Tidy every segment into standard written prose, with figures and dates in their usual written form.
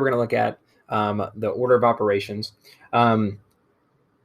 we're going to look at the order of operations.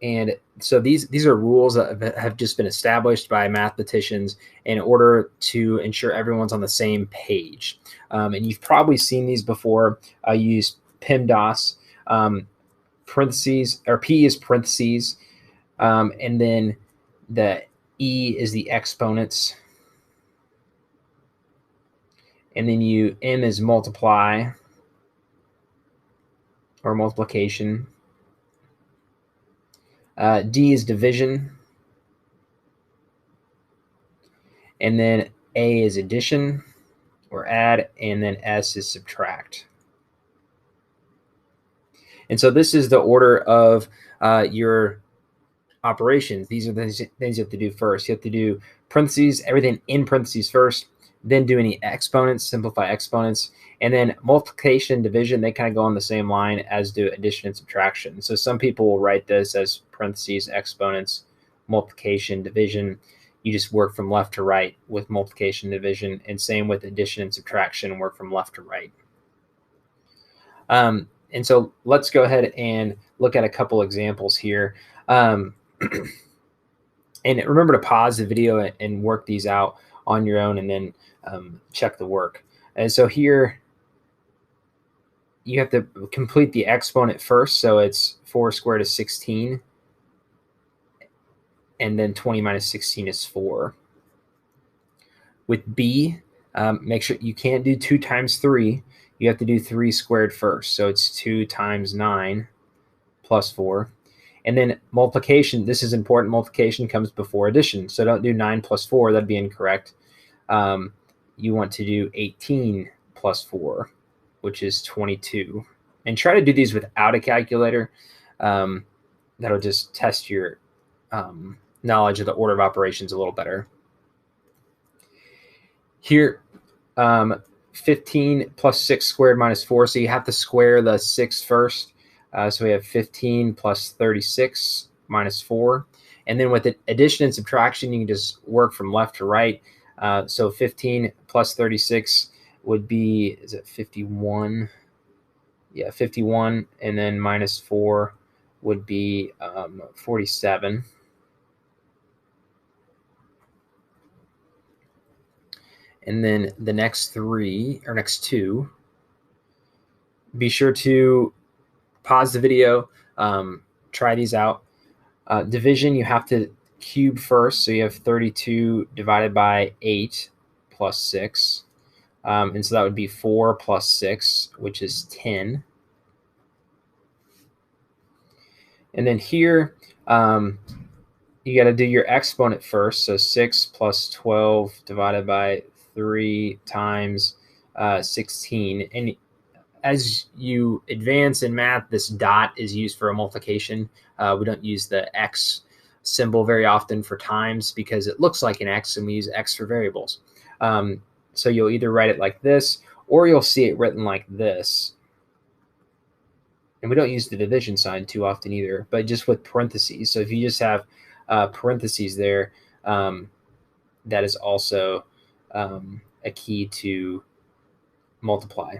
And so these are rules that have just been established by mathematicians in order to ensure everyone's on the same page. And you've probably seen these before. I use PEMDAS, parentheses, or P is parentheses, and then the E is the exponents. And then M is multiply or multiplication. D is division. And then A is addition or add, and then S is subtract. And so this is the order of your operations. These are the things you have to do first. You have to do parentheses, everything in parentheses first, then do any exponents, simplify exponents, and then multiplication and division, they kind of go on the same line as do addition and subtraction. So some people will write this as parentheses, exponents, multiplication, division. You just work from left to right with multiplication, division, and same with addition and subtraction, work from left to right. And so let's go ahead and look at a couple examples here. And remember to pause the video and work these out on your own, and then check the work. And so here you have to complete the exponent first. So it's 4 squared is 16. And then 20 minus 16 is 4. With B, make sure you can't do 2 times 3. You have to do 3 squared first. So it's 2 times 9 plus 4. And then multiplication, this is important. Multiplication comes before addition. So don't do 9 plus 4. That'd be incorrect. You want to do 18 plus 4, which is 22. And try to do these without a calculator. That'll just test your knowledge of the order of operations a little better. Here, 15 plus 6 squared minus 4. So you have to square the 6 first. So we have 15 plus 36 minus 4. And then with addition and subtraction, you can just work from left to right. So 15 plus 36 would be, is it 51? Yeah, 51. And then minus 4 would be 47. And then the next two, be sure to pause the video, try these out. Division, you have to cube first. So you have 32 divided by 8 plus 6. And so that would be 4 plus 6, which is 10. And then here, you got to do your exponent first. So 6 plus 12 divided by 3 times 16. And as you advance in math, this dot is used for a multiplication. We don't use the X symbol very often for times because it looks like an X, and we use X for variables. So you'll either write it like this, or you'll see it written like this. And we don't use the division sign too often either, but just with parentheses. So if you just have parentheses there, that is also a key to multiply.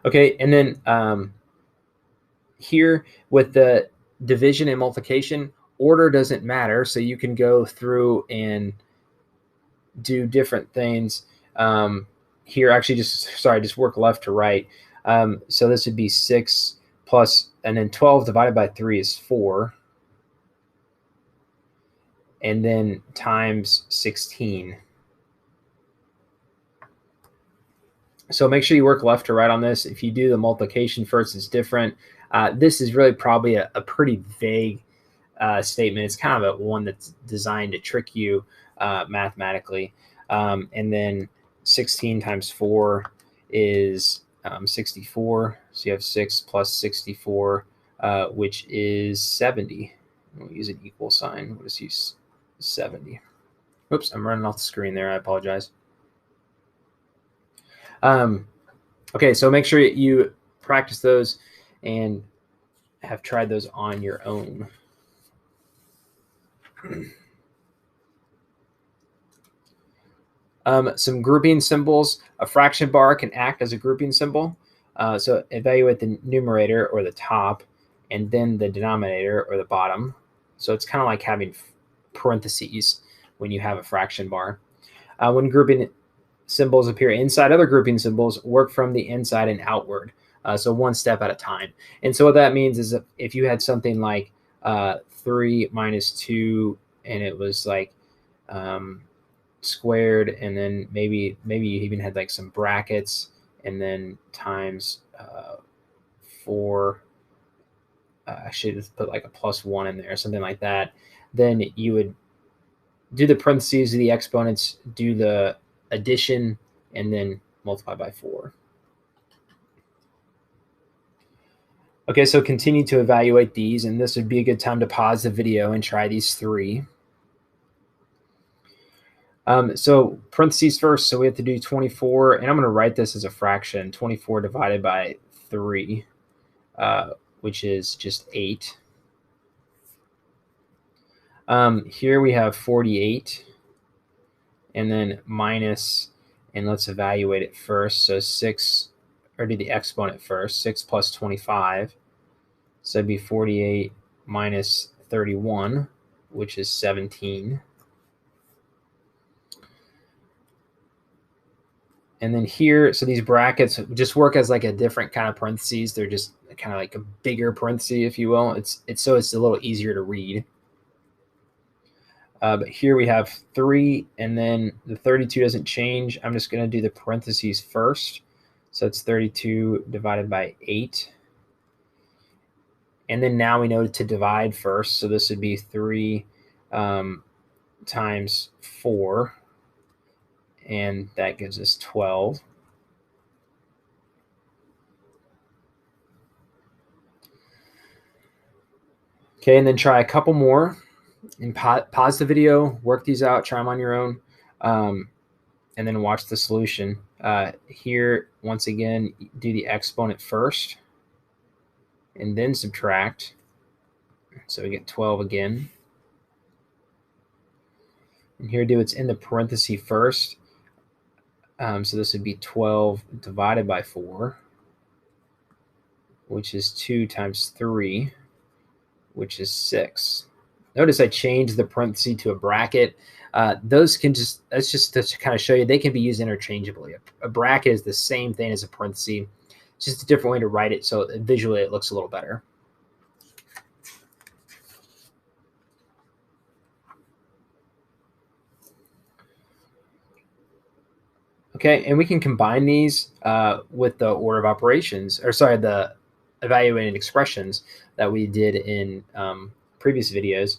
Okay, and then here with the division and multiplication, order doesn't matter. So you can go through and do different things. Here, actually, just work left to right. So this would be 6 plus, and then 12 divided by 3 is 4. And then times 16. So make sure you work left to right on this. If you do the multiplication first, it's different. This is really probably a pretty vague statement. It's kind of one that's designed to trick you mathematically. And then 16 times 4 is 64. So you have 6 plus 64, which is 70. We'll use an equal sign. We'll just use 70. Oops, I'm running off the screen there. I apologize. Okay, so make sure you practice those and have tried those on your own. Some grouping symbols. A fraction bar can act as a grouping symbol. So evaluate the numerator or the top, and then the denominator or the bottom. So it's kind of like having parentheses when you have a fraction bar. When grouping symbols appear inside other grouping symbols, work from the inside and outward. So one step at a time. And so what that means is if you had something like 3 minus 2, and it was like squared, and then maybe you even had like some brackets, and then times 4. I should have put like a +1 in there, something like that. Then you would do the parentheses, the exponents, do the addition, and then multiply by 4. Okay, so continue to evaluate these, and this would be a good time to pause the video and try these 3. So parentheses first, so we have to do 24, and I'm going to write this as a fraction, 24 divided by 3, which is just 8. Here we have 48, and then minus, and let's evaluate it first. So 6, or do the exponent first, 6 plus 25. So it'd be 48 minus 31, which is 17. And then here, so these brackets just work as like a different kind of parentheses. They're just kind of like a bigger parenthesis, if you will. It's so it's a little easier to read. But here we have 3, and then the 32 doesn't change. I'm just going to do the parentheses first. So it's 32 divided by 8. And then now we know to divide first. So this would be 3 times 4. And that gives us 12. Okay, and then try a couple more. And pause the video, work these out, try them on your own, and then watch the solution. Here, once again, do the exponent first, and then subtract. So we get 12 again. And here, do it's in the parenthesis first. So this would be 12 divided by 4, which is 2 times 3, which is 6. Notice I changed the parenthesis to a bracket. Those can that's just to kind of show you they can be used interchangeably. A bracket is the same thing as a parenthesis. It's just a different way to write it, so visually it looks a little better. Okay, and we can combine these with the order of operations, or sorry, the evaluated expressions that we did in previous videos.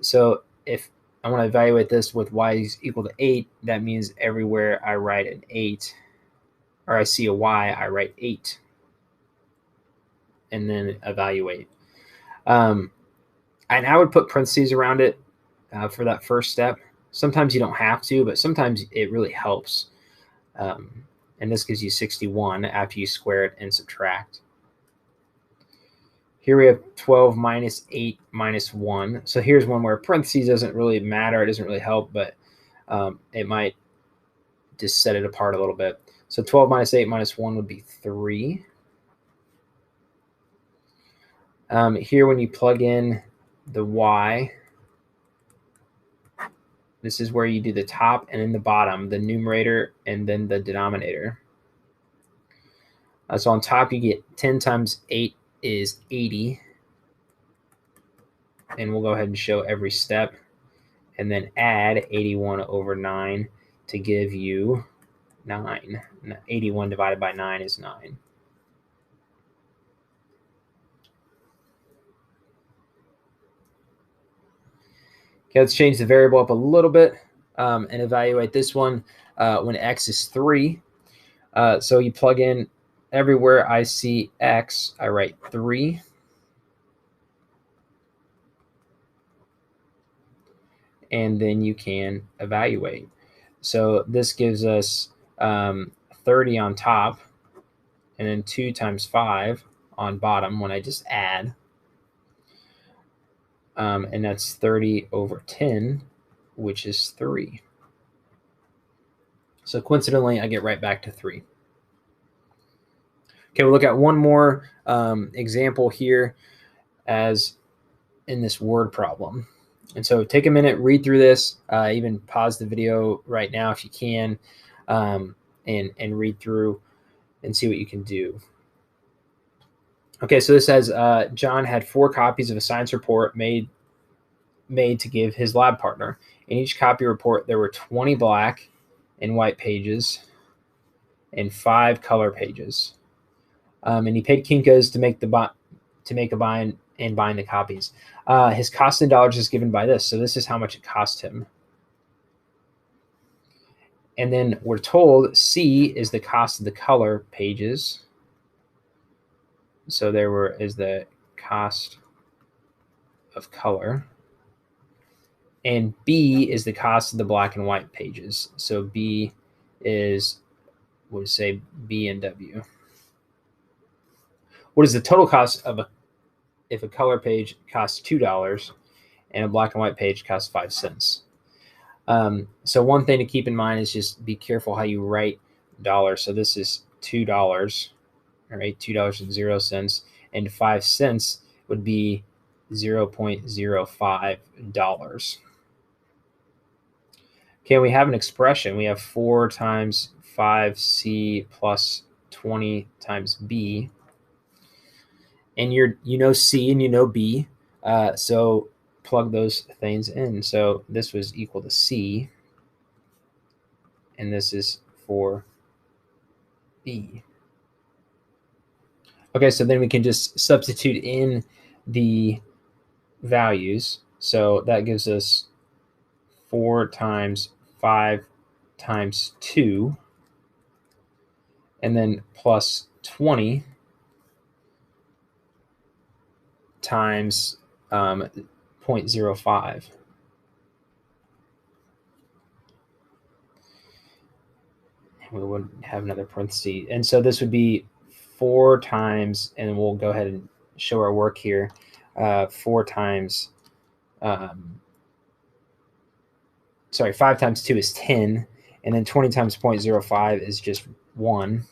So if I want to evaluate this with y is equal to 8, that means everywhere I write an 8, or I see a y, I write 8, and then evaluate. And I would put parentheses around it for that first step. Sometimes you don't have to, but sometimes it really helps. And this gives you 61 after you square it and subtract. Here we have 12 minus 8 minus 1. So here's one where parentheses doesn't really matter. It doesn't really help, but it might just set it apart a little bit. So 12 minus 8 minus 1 would be 3. Here, when you plug in the y, this is where you do the top and then the bottom, the numerator and then the denominator. So on top, you get 10 times 8 is 80. And we'll go ahead and show every step. And then add 81 over 9 to give you 9. 81 divided by 9 is 9. Okay, let's change the variable up a little bit and evaluate this one when x is 3. So you plug in everywhere I see x, I write 3. And then you can evaluate. So this gives us 30 on top, and then 2 times 5 on bottom when I just add. And that's 30 over 10, which is 3. So coincidentally, I get right back to 3. Okay, we'll look at one more example here as in this word problem. And so take a minute, read through this, even pause the video right now if you can, and read through and see what you can do. Okay, so this says John had 4 copies of a science report made to give his lab partner. In each copy report, there were 20 black and white pages and 5 color pages. And he paid Kinko's to make a bind and bind the copies. His cost in dollars is given by this. So this is how much it cost him. And then we're told C is the cost of the color pages. So is the cost of color. And B is the cost of the black and white pages. So B is, we'll say B and W. What is the total cost of if a color page costs $2 and a black and white page costs 5 cents? So one thing to keep in mind is just be careful how you write dollars. So this is $2, all right, $2.00, and 5 cents would be $0.05. Okay, we have an expression. We have 4 times 5C plus 20 times B. And you know C and you know B, so plug those things in. So this was equal to C, and this is for B. Okay, so then we can just substitute in the values. So that gives us 4 times 5 times 2, and then plus 20 times 0.05. We would have another parenthesis. And so this would be 4 times, and we'll go ahead and show our work here. 4 times, 5 times 2 is 10, and then 20 times 0.05 is just 1.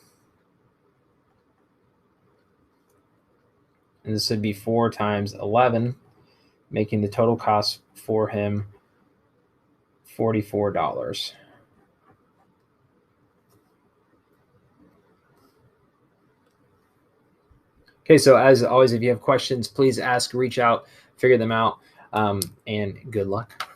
And this would be 4 times 11, making the total cost for him $44. Okay, so as always, if you have questions, please ask, reach out, figure them out, and good luck.